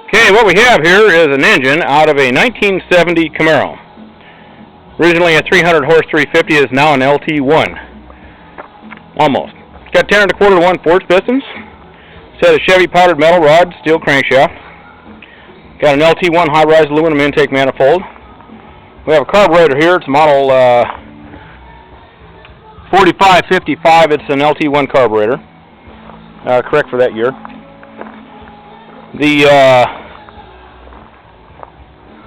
Okay, what we have here is an engine out of a 1970 Camaro. Originally a 300 horse 350, is now an LT1. Almost. It's got 10 1/4 to 1 Ford pistons. Set of Chevy powdered metal rod, steel crankshaft. Got an LT1 high-rise aluminum intake manifold. We have a carburetor here. It's model 4555. It's an LT1 carburetor. Correct for that year. The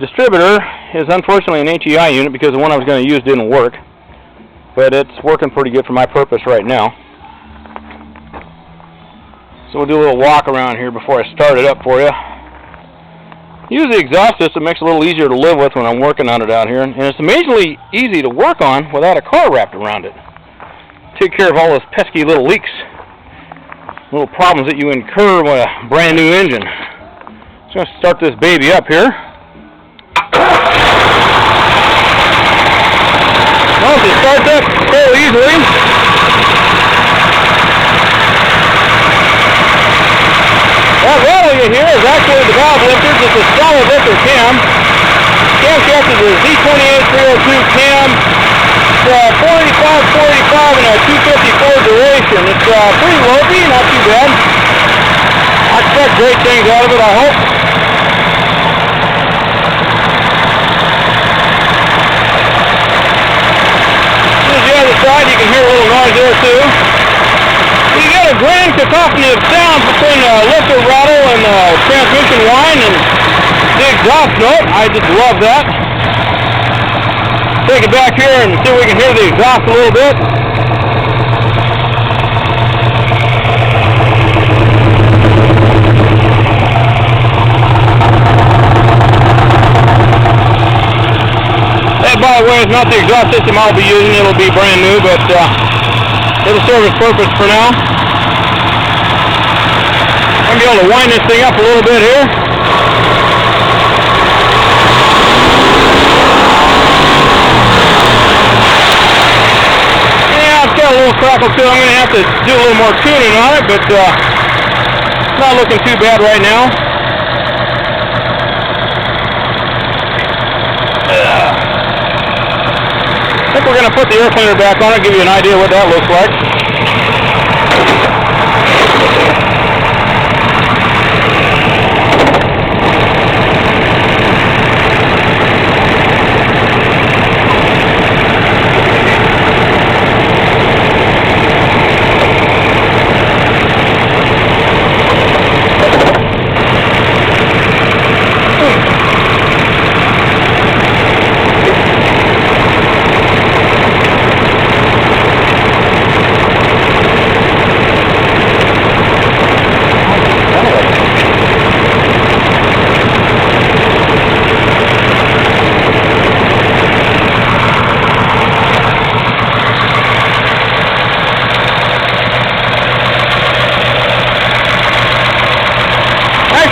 distributor is unfortunately an HEI unit because the one I was going to use didn't work. But it's working pretty good for my purpose right now. So we'll do a little walk around here before I start it up for you. Usually the exhaust system makes it a little easier to live with when I'm working on it out here. And it's amazingly easy to work on without a car wrapped around it. Take care of all those pesky little leaks. Little problems that you incur with a brand new engine. So I'm going to start this baby up here. Well, it starts up fairly easily. That rattle you hear is actually the valve lifters. It's a solid lifter cam. Camshaft is a Z28302 cam. It's 485 and a 254 duration. It's pretty low-key, not too bad. I expect great things out of it, I hope. Here's the other side. You can hear a little noise there too. You get a grand cacophony of sounds between the lifter rattle and the transmission whine and the exhaust note. I just love that. Take it back here and see if we can hear the exhaust a little bit. That, by the way, is not the exhaust system I'll be using. It'll be brand new, but it'll serve its purpose for now. I'm going to be able to wind this thing up a little bit here. A little crackle too. I'm going to have to do a little more tuning on it, but it's not looking too bad right now. I think we're going to put the air cleaner back on it, give you an idea what that looks like.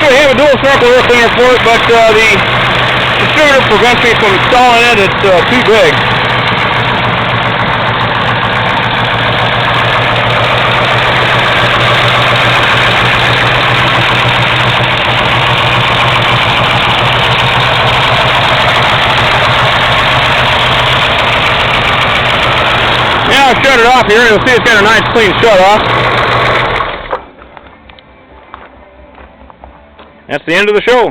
I have a dual circle air cleaner for it, but the distributor prevents me from installing it. It's too big. Now I've shut it off here. You'll see it's got a nice clean shut off. That's the end of the show.